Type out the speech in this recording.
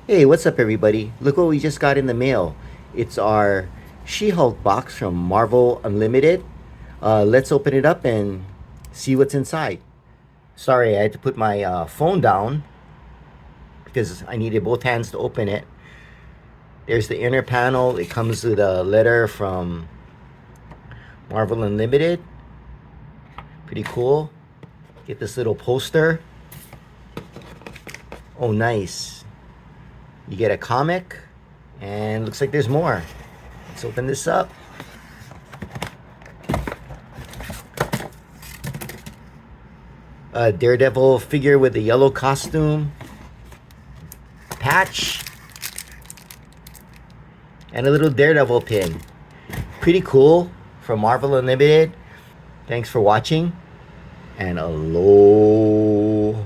Hey, what's up, everybody? Look what we just got in the mail. It's our She-Hulk box from Marvel Unlimited. Let's open it up and see what's inside. Sorry, I had to put my phone down because I needed both hands to open it. There's the inner panel. It comes with a letter from Marvel Unlimited. Pretty cool. Get this little poster. Oh, nice. You get a comic, and looks like there's more. Let's open this up. A Daredevil figure with a yellow costume, patch, and a little Daredevil pin. Pretty cool from Marvel Unlimited. Thanks for watching, and aloha.